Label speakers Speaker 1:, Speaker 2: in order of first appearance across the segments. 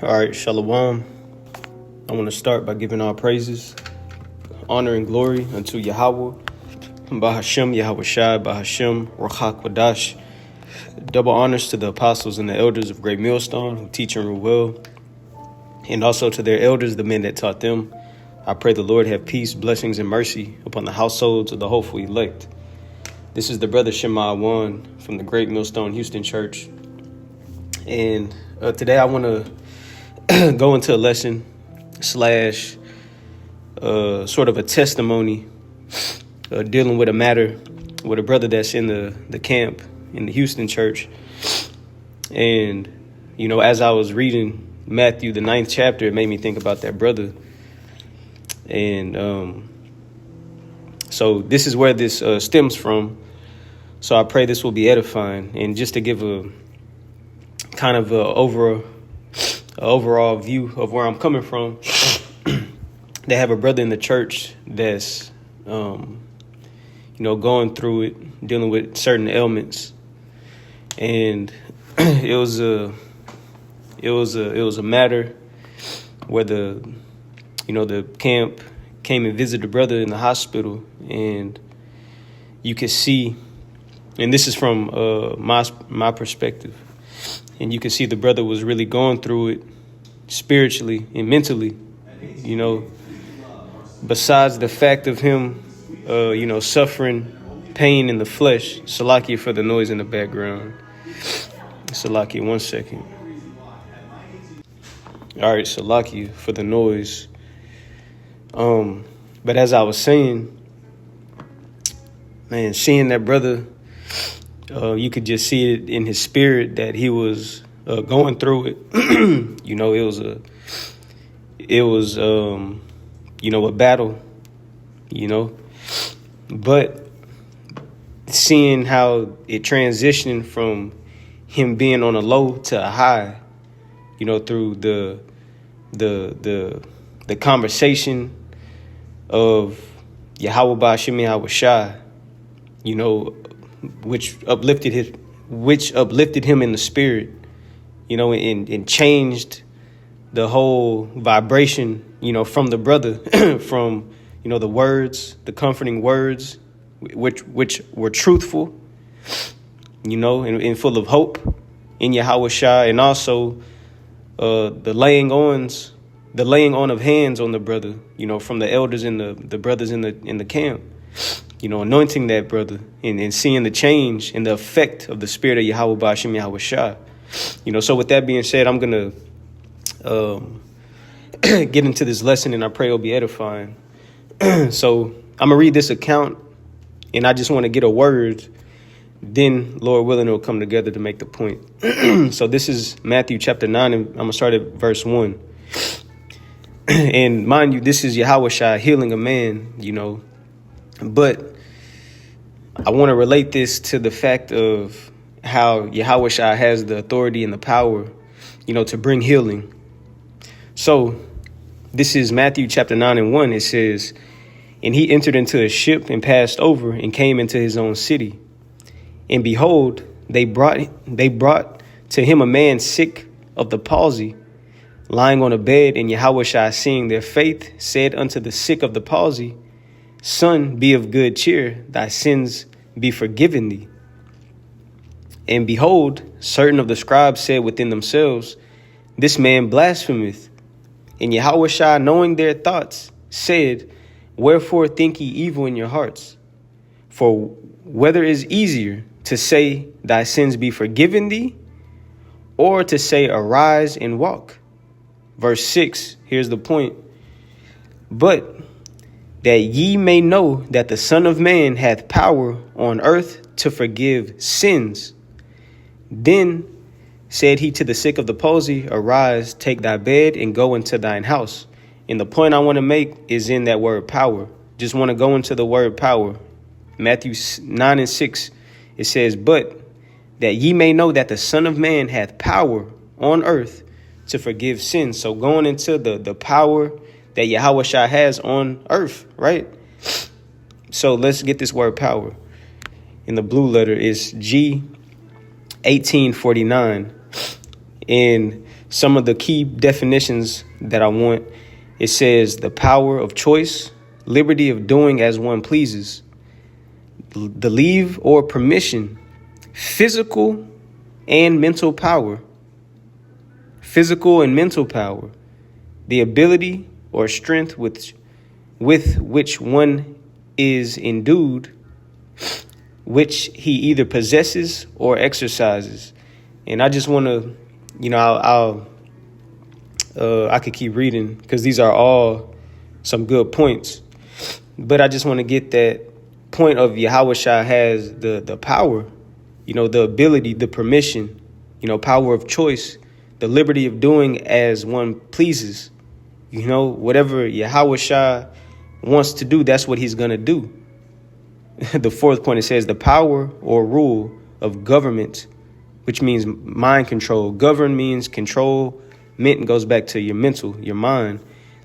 Speaker 1: All right, Shalom. I want to start by giving all praises, honor, and glory unto Yahweh, Bahashem, YAHAWASHI, Bahashem, Ruach Kwadash. Double honors to the apostles and the elders of Great Millstone who teach and rule well, and also to their elders, the men that taught them. I pray the Lord have peace, blessings, and mercy upon the households of the hopeful elect. This is the brother Shema One from the Great Millstone Houston Church. And today I want to go into a lesson slash sort of a testimony dealing with a matter with a brother that's in the camp in the Houston church. And, you know, as I was reading Matthew, the 9th chapter, it made me think about that brother. And so this is where this stems from. So I pray this will be edifying. And just to give a kind of overall view of where I'm coming from, they have a brother in the church that's, going through it, dealing with certain ailments. And it was a matter where the camp came and visited the brother in the hospital, and you could see, and this is from my perspective, and you could see the brother was really going through it spiritually and mentally, besides the fact of him, suffering pain in the flesh. Salakia for the noise in the background. Salakia, 1 second. All right, Salakia for the noise. But as I was saying, man, seeing that brother, you could just see it in his spirit that he was going through it. It was a battle, but seeing how it transitioned from him being on a low to a high, through the conversation of Yahweh Bahashem YAHAWASHI, which uplifted him in the spirit, and changed the whole vibration, from the brother, from, the words, the comforting words, which were truthful, and full of hope in YAHAWASHI, and also the laying on of hands on the brother, from the elders and the brothers in the camp, anointing that brother and seeing the change and the effect of the spirit of Yahweh Bahashem YAHAWASHI. So with that being said, I'm going to get into this lesson, and I pray it'll be edifying. So I'm going to read this account, and I just want to get a word. Then, Lord willing, it'll come together to make the point. So this is Matthew chapter 9, and I'm going to start at verse 1. And mind you, this is YAHAWASHI healing a man, But I want to relate this to the fact of how YAHAWASHI has the authority and the power, to bring healing. So this is Matthew chapter 9 and 1. It says, "And he entered into a ship and passed over and came into his own city. And behold, they brought to him a man sick of the palsy, lying on a bed. And YAHAWASHI, seeing their faith, said unto the sick of the palsy, Son, be of good cheer, thy sins be forgiven thee. And behold, certain of the scribes said within themselves, This man blasphemeth. And YAHAWASHI, knowing their thoughts, said, Wherefore think ye evil in your hearts? For whether is easier, to say, Thy sins be forgiven thee, or to say, Arise and walk? Verse 6, here's the point. But that ye may know that the Son of Man hath power on earth to forgive sins. Then said he to the sick of the palsy, Arise, take thy bed, and go into thine house. And the point I want to make is in that word power. Just want to go into the word power. Matthew 9 and 6, it says, But that ye may know that the Son of Man hath power on earth to forgive sins. So going into the power that YAHAWASHI has on earth, right? So let's get this word power. In the blue letter is G 1849. And some of the key definitions that I want, it says the power of choice, liberty of doing as one pleases, the leave or permission, physical and mental power, physical and mental power, the ability or strength with which one is endued, which he either possesses or exercises. And I just want to, I could keep reading because these are all some good points. But I just want to get that point of Yahawashi has the power, the ability, the permission, power of choice, the liberty of doing as one pleases. Whatever Yahawashi wants to do, that's what he's going to do. The fourth point, it says the power or rule of government, which means mind control. Govern means control. Ment goes back to your mental, your mind.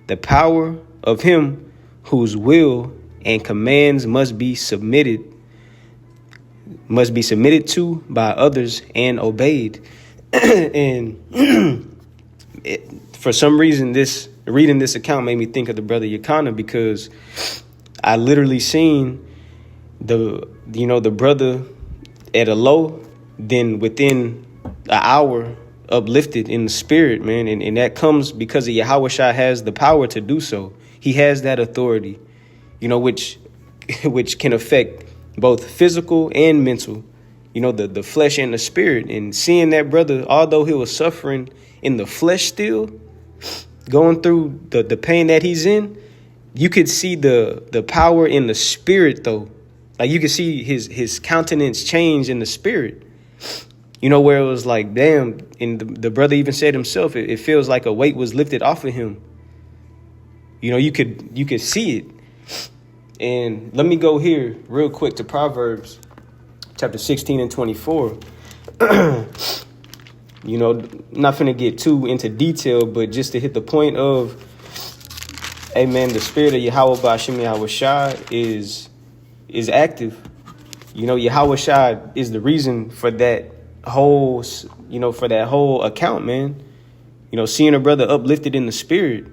Speaker 1: The power of him whose will and commands must be submitted to by others and obeyed. And for some reason, reading this account made me think of the brother Yakana, because I literally seen the brother at a low, then within an hour uplifted in the spirit, man. And that comes because of Yahawashi has the power to do so. He has that authority, which can affect both physical and mental, the flesh and the spirit. And seeing that brother, although he was suffering in the flesh still, going through the pain that he's in, you could see the power in the spirit, though. Like, you could see his countenance change in the spirit, where it was like, damn. And the brother even said himself, it feels like a weight was lifted off of him. You could see it. And let me go here real quick to Proverbs chapter 16 and 24. Not finna get too into detail, but just to hit the point of, hey man, the spirit of YAHAWASHI is active. YAHAWASHI is the reason for that whole, account, man. Seeing a brother uplifted in the spirit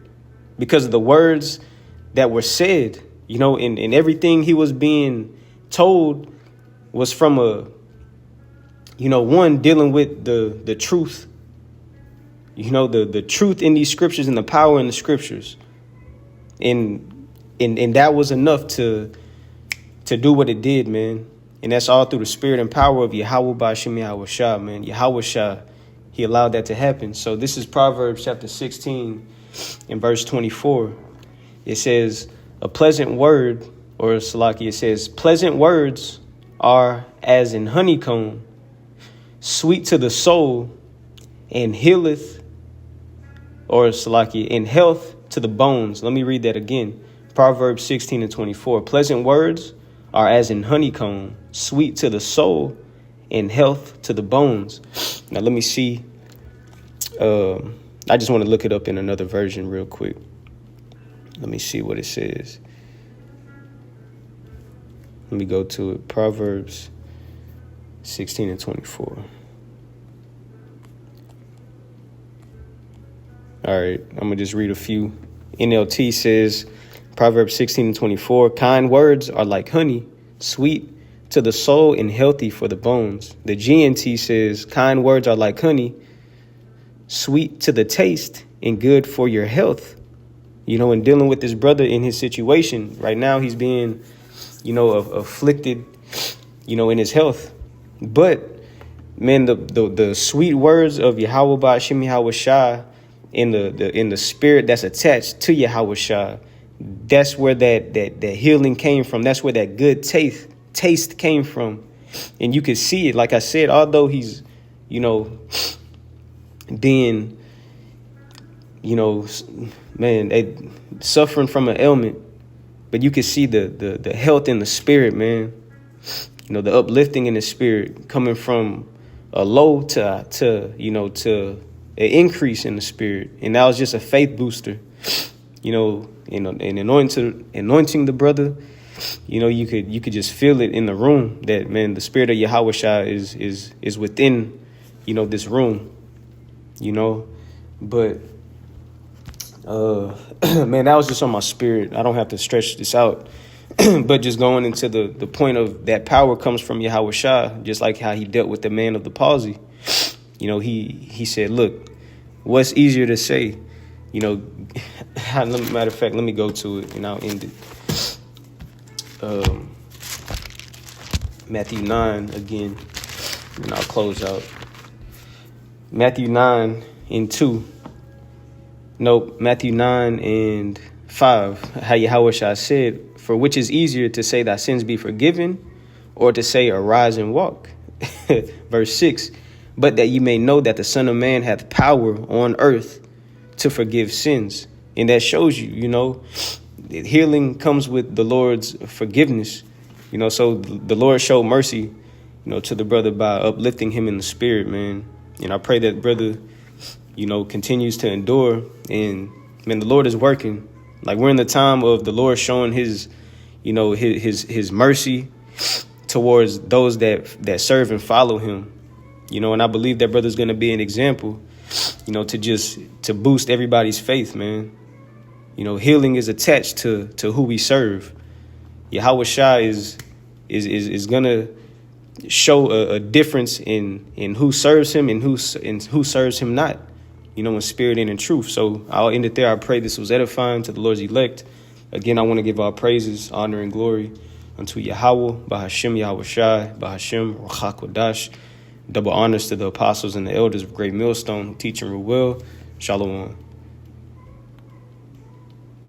Speaker 1: because of the words that were said, and everything he was being told was from one, dealing with the truth, the truth in these scriptures and the power in the scriptures. And that was enough to do what it did, man. And that's all through the spirit and power of YAHAWASHI, man. Yahawashi, he allowed that to happen. So this is Proverbs chapter 16 and verse 24. It says, a pleasant word, or Salaki, it says, pleasant words are as in honeycomb, sweet to the soul, and healeth, or Salaki, and health to the bones. Let me read that again. Proverbs 16 and 24. Pleasant words are as in honeycomb, sweet to the soul, and health to the bones. Now, let me see. I just want to look it up in another version real quick. Let me see what it says. Let me go to it. Proverbs 16 and 24. All right, I'm going to just read a few. NLT says, Proverbs 16 and 24, kind words are like honey, sweet to the soul and healthy for the bones. The GNT says, kind words are like honey, sweet to the taste and good for your health. And dealing with this brother in his situation right now, he's being, afflicted, in his health. But man, the sweet words of YAHAWASHI in the spirit that's attached to Yahawashi, that's where that healing came from. That's where that good taste came from. And you could see it. Like I said, although he's, being, suffering from an ailment, but you could see the health in the spirit, man. The uplifting in the spirit coming from a low to an increase in the spirit. And that was just a faith booster, and anointing the brother. You could just feel it in the room that, man, the spirit of Yahawashi is within, this room. you know. But man, that was just on my spirit. I don't have to stretch this out. But just going into the point of that power comes from YAHAWASHI, just like how he dealt with the man of the palsy. You know, he said, look, what's easier to say? You know, matter of fact, let me go to it and I'll end it. Matthew 9 again, and I'll close out. Matthew 9:2. Nope, Matthew 9:5. How YAHAWASHI said, for which is easier to say thy sins be forgiven, or to say arise and walk? Verse 6. But that ye may know that the Son of Man hath power on earth to forgive sins. And that shows you, you know, healing comes with the Lord's forgiveness. You know, so the Lord showed mercy, you know, to the brother by uplifting him in the spirit, man. And I pray that brother, you know, continues to endure. And man, the Lord is working. Like, we're in the time of the Lord showing his, you know, his mercy towards those that serve and follow him. You know, and I believe that brother's going to be an example, you know, to boost everybody's faith, man. You know, healing is attached to who we serve. YAHAWASHI is going to show a difference in who serves him and who serves him not, you know, in spirit and in truth. So I'll end it there. I pray this was edifying to the Lord's elect. Again, I want to give our praises, honor, and glory unto Yahweh, Bahashem YAHAWASHI, Bahashem Rachakodash. Double honors to the apostles and the elders of Great Millstone, who teach and rule well. Shalom.